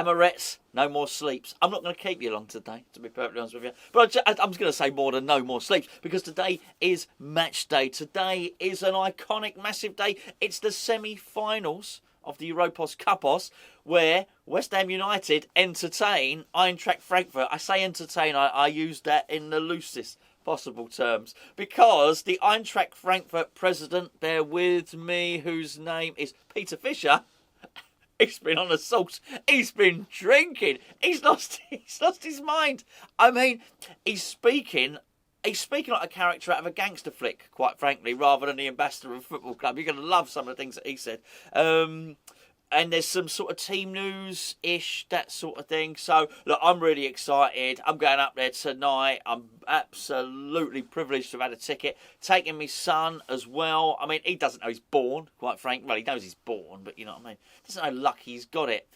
Hammerettes, no more sleeps. I'm not going to keep you long today, to be perfectly honest with you. But I'm going to say more than no more sleeps, because today is match day. Today is an iconic, massive day. It's the semi-finals of the Europa Cupos, where West Ham United entertain Eintracht Frankfurt. I say entertain, I use that in the loosest possible terms, because the Eintracht Frankfurt president, bear with me, whose name is Peter Fischer, he's been on a sauce. He's been drinking. He's lost his mind. I mean, he's speaking like a character out of a gangster flick, quite frankly, rather than the ambassador of a football club. You're going to love some of the things that he said. And there's some sort of team news-ish, that sort of thing. So, look, I'm really excited. I'm going up there tonight. I'm absolutely privileged to have had a ticket. Taking my son as well. I mean, he doesn't know he's born, quite frankly. Well, he knows he's born, but you know what I mean. Doesn't know lucky he's got it.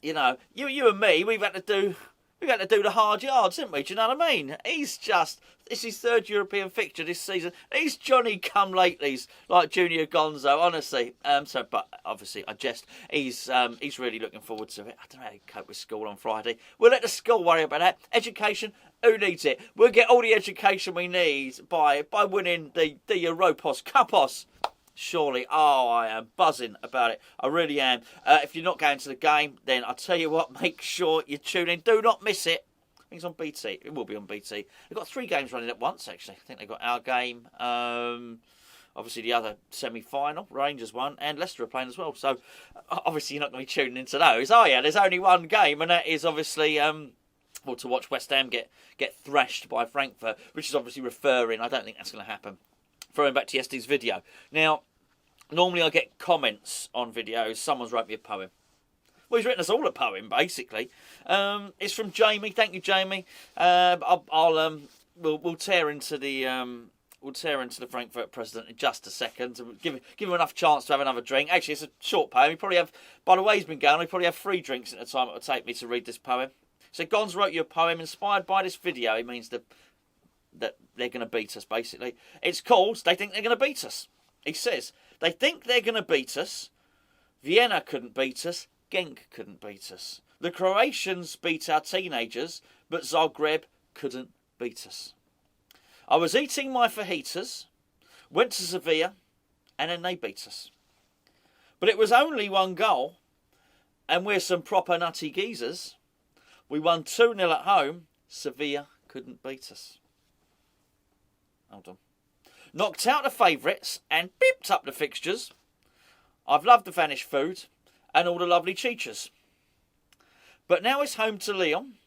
You know, you and me, we've had to do the hard yards, haven't we? Do you know what I mean? It's his third European fixture this season. He's Johnny come latelys, like Junior Gonzo, honestly. But obviously, I jest. He's really looking forward to it. I don't know how to cope with school on Friday. We'll let the school worry about that. Education, who needs it? We'll get all the education we need by winning the Europos Cupos. Surely. Oh, I am buzzing about it. I really am. If you're not going to the game, then I'll tell you what, make sure you tune in. Do not miss it. I think it's on BT. It will be on BT. They've got 3 games running at once, actually. I think they've got our game, obviously the other semi-final, Rangers one, and Leicester are playing as well. So, obviously you're not going to be tuning into those, are you? There's only one game, and that is obviously... to watch West Ham get thrashed by Frankfurt, which is obviously referring... I don't think that's going to happen. Throwing back to yesterday's video. Now, normally I get comments on videos. Someone's wrote me a poem. Well, he's written us all a poem, basically. It's from Jamie. Thank you, Jamie. We'll tear into the Frankfurt president in just a second. Give him enough chance to have another drink. Actually, it's a short poem. He probably have, by the way he's been going, he probably have 3 drinks at the time it would take me to read this poem. So Gonzo wrote you a poem inspired by this video. It means that they're going to beat us, basically. It's called They Think They're Going to Beat Us. He says, they think they're going to beat us. Vienna couldn't beat us. Genk couldn't beat us. The Croatians beat our teenagers, but Zagreb couldn't beat us. I was eating my fajitas, went to Sevilla, and then they beat us. But it was only 1 goal, and we're some proper nutty geezers. We won 2-0 at home. Sevilla couldn't beat us. Hold on. Knocked out the favourites and beeped up the fixtures. I've loved the vanished food and all the lovely cheechers. But now it's home to Lyon,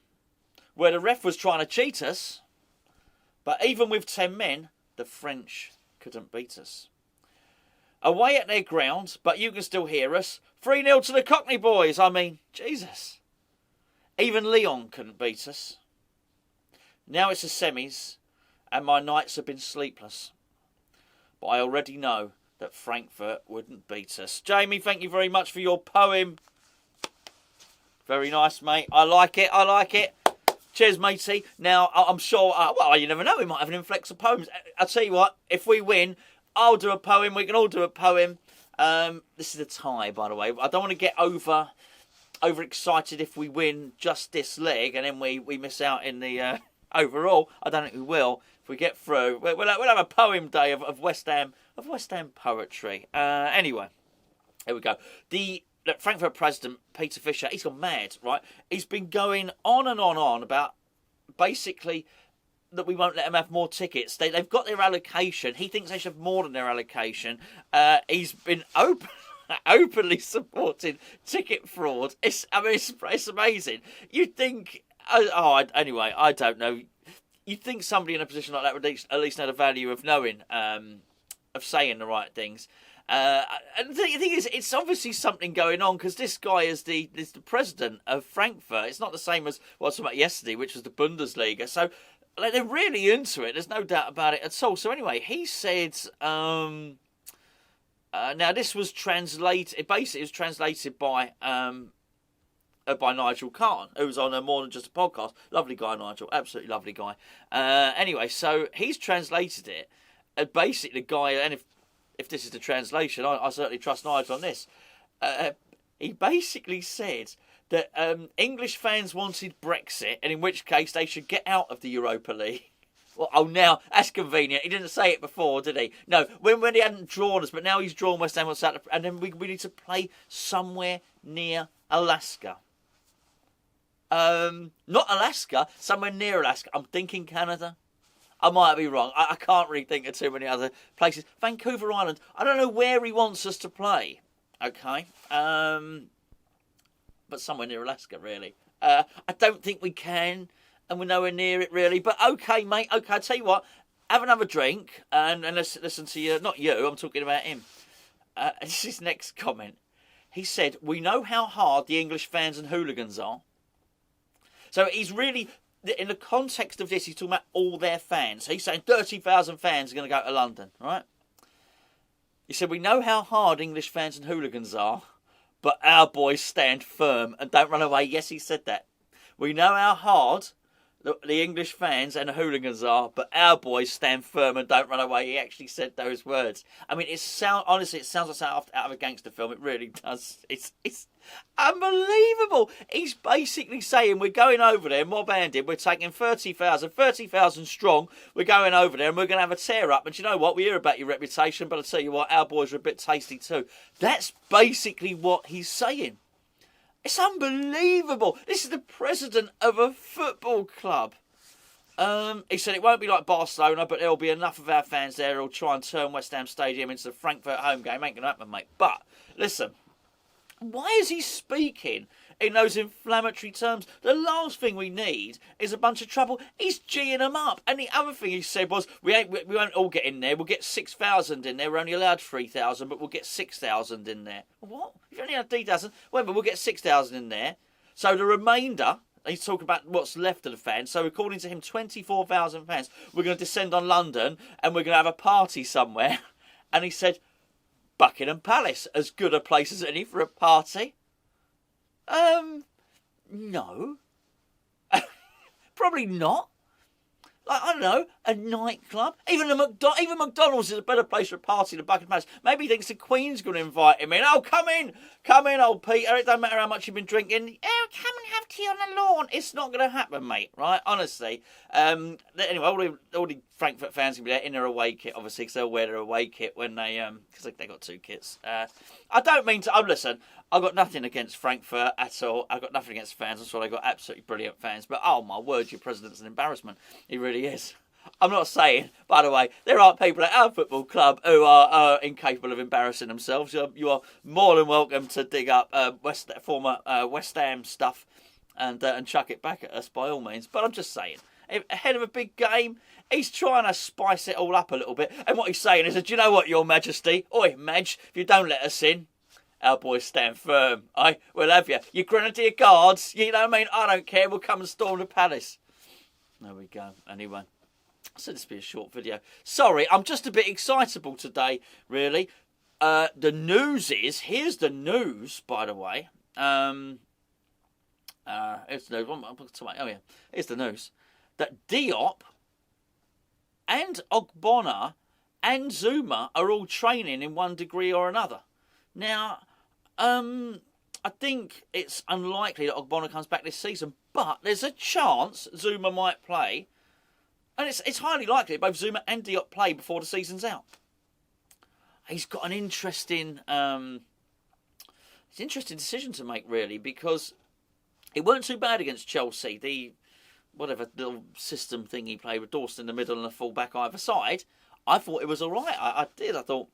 where the ref was trying to cheat us. But even with 10 men, the French couldn't beat us. Away at their ground, but you can still hear us. 3-0 to the Cockney boys. I mean, Jesus. Even Lyon couldn't beat us. Now it's the semis, and my nights have been sleepless. But I already know that Frankfurt wouldn't beat us. Jamie, thank you very much for your poem. Very nice, mate. I like it. Cheers, matey. Now, I'm sure, you never know, we might have an influx of poems. I'll tell you what, if we win, I'll do a poem. We can all do a poem. This is a tie, by the way. I don't want to get overexcited if we win just this leg and then we miss out in the overall. I don't think we will. If we get through, we'll have a poem day of West Ham poetry. Anyway, here we go. The Frankfurt president, Peter Fischer, he's gone mad, right? He's been going on and on about basically that we won't let them have more tickets. They've got their allocation. He thinks they should have more than their allocation. He's been openly supporting ticket fraud. It's amazing. You'd think... anyway, I don't know. You'd think somebody in a position like that would at least know the value of knowing, of saying the right things. And the thing is, it's obviously something going on, because this guy is the president of Frankfurt. It's not the same as what I was talking about yesterday, which was the Bundesliga. So they're really into it. There's no doubt about it at all. So anyway, he said... now this was translated... Basically, it was translated by Nigel Khan, who was on More Than Just a Podcast. Lovely guy, Nigel. Absolutely lovely guy. Anyway, so he's translated it. And basically, the guy... And if this is the translation, I certainly trust Nigel on this. He basically said that English fans wanted Brexit, and in which case they should get out of the Europa League. Well, oh, now, that's convenient. He didn't say it before, did he? No, when he hadn't drawn us, but now he's drawn West Ham on Saturday, and then we need to play somewhere near Alaska. Not Alaska, somewhere near Alaska. I'm thinking Canada. I might be wrong. I can't really think of too many other places. Vancouver Island. I don't know where he wants us to play. Okay. But somewhere near Alaska, really. I don't think we can, and we're nowhere near it, really. But okay, mate. Okay, I'll tell you what. Have another drink, and let's listen to you. Not you, I'm talking about him. This is his next comment. He said, we know how hard the English fans and hooligans are. So he's really, in the context of this, he's talking about all their fans. He's saying 30,000 fans are going to go to London, right? He said, we know how hard English fans and hooligans are, but our boys stand firm and don't run away. Yes, he said that. We know how hard the English fans and the hooligans are, but our boys stand firm and don't run away. He actually said those words. I mean, honestly, it sounds like out of a gangster film. It really does. It's unbelievable. He's basically saying we're going over there, mob-handed. We're taking 30,000 strong. We're going over there and we're going to have a tear-up. And you know what? We hear about your reputation, but I'll tell you what, our boys are a bit tasty too. That's basically what he's saying. It's unbelievable. This is the president of a football club. He said it won't be like Barcelona, but there'll be enough of our fans there who'll try and turn West Ham Stadium into the Frankfurt home game. Ain't going to happen, mate. But, listen, why is he speaking in those inflammatory terms? The last thing we need is a bunch of trouble. He's geeing them up. And the other thing he said was, we won't all get in there. We'll get 6,000 in there. We're only allowed 3,000, but we'll get 6,000 in there. What? If you only had 3,000, well, but we'll get 6,000 in there. So the remainder, he's talking about what's left of the fans. So according to him, 24,000 fans. We're going to descend on London and we're going to have a party somewhere. And he said, Buckingham Palace, as good a place as any for a party. No. Probably not. Like, I don't know, a nightclub. Even McDonald's is a better place for a party than Buckingham Palace. Maybe he thinks the Queen's going to invite him in. Oh, come in, old Peter. It don't matter how much you've been drinking. Oh, come and have tea on the lawn. It's not going to happen, mate, right? Honestly. Anyway, all the Frankfurt fans can be there in their away kit, obviously, because they'll wear their away kit when because they got two kits. I don't mean to, listen, I've got nothing against Frankfurt at all. I've got nothing against fans. I'm sure they've got absolutely brilliant fans. But, oh, my word, your president's an embarrassment. He really is. I'm not saying, by the way, there are people at our football club who are incapable of embarrassing themselves. You are more than welcome to dig up former West Ham stuff and chuck it back at us by all means. But I'm just saying, ahead of a big game, he's trying to spice it all up a little bit. And what he's saying is, do you know what, Your Majesty? Oi, Madge, if you don't let us in, our boys stand firm. We'll have you. You Grenadier Guards, you know what I mean? I don't care. We'll come and storm the palace. There we go. Anyway, I said this would be a short video. Sorry, I'm just a bit excitable today, really. The news is, here's the news, by the way. Here's the news. Oh, yeah. Here's the news. That Diop and Ogbonna and Zuma are all training in one degree or another. Now, I think it's unlikely that Ogbonna comes back this season, but there's a chance Zuma might play. And it's highly likely both Zuma and Diop play before the season's out. He's got an interesting decision to make, really, because it weren't too bad against Chelsea. The whatever little system thing he played with Dawson in the middle and a full-back either side, I thought it was all right. I did. I thought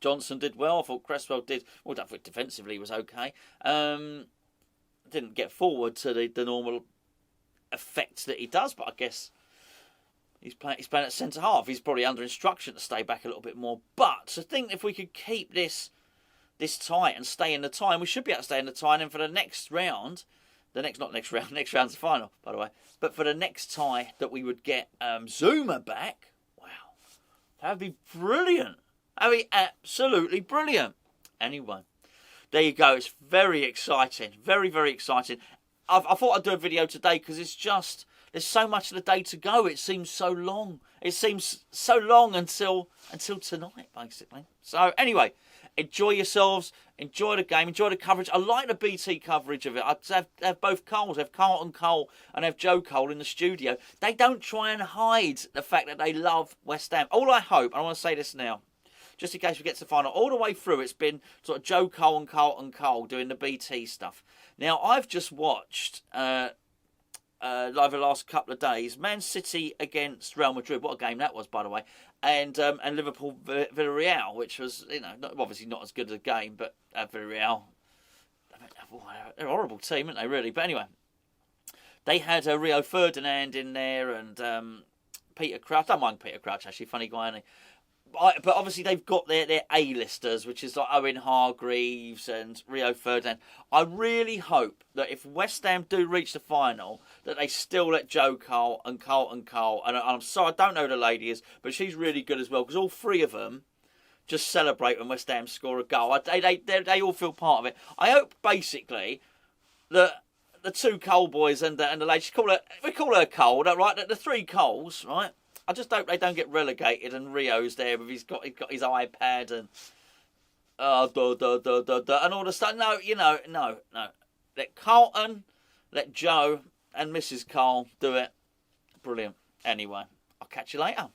Johnson did well. I thought Cresswell did. Well, I thought defensively was okay. Didn't get forward to the normal effect that he does, but I guess he's playing at centre half. He's probably under instruction to stay back a little bit more. But I think if we could keep this tight and stay in the tie, we should be able to stay in the tie. And for the next round, next round's the final, by the way. But for the next tie, that we would get Zuma back. Wow, that'd be brilliant. That'd be absolutely brilliant. Anyway, there you go. It's very exciting. Very, very exciting. I thought I'd do a video today because it's just there's so much of the day to go. It seems so long. It seems so long until tonight, basically. So anyway, enjoy yourselves. Enjoy the game. Enjoy the coverage. I like the BT coverage of it. I have both Coles. I have Carlton Cole and I have Joe Cole in the studio. They don't try and hide the fact that they love West Ham. All I hope, and I want to say this now, just in case we get to the final, all the way through it's been sort of Joe Cole and Carlton Cole doing the BT stuff. Now, I've just watched, over the last couple of days, Man City against Real Madrid. What a game that was, by the way. And Liverpool Villarreal, which was, obviously not as good as a game, but Villarreal, they're a horrible team, aren't they, really? But anyway, they had Rio Ferdinand in there and Peter Crouch. I don't mind Peter Crouch, actually, funny guy, isn't he? But obviously they've got their A-listers, which is like Owen Hargreaves and Rio Ferdinand. I really hope that if West Ham do reach the final, that they still let Joe Cole and Carlton Cole. And I'm sorry, I don't know who the lady is, but she's really good as well, because all three of them just celebrate when West Ham score a goal. They all feel part of it. I hope, basically, that the two Cole boys and the lady, we call her Cole, right? The three Coles, right? I just hope they don't get relegated and Rio's there with he's got his iPad and and all the stuff. No, no. Let Carlton, let Joe and Mrs. Cole do it. Brilliant. Anyway, I'll catch you later.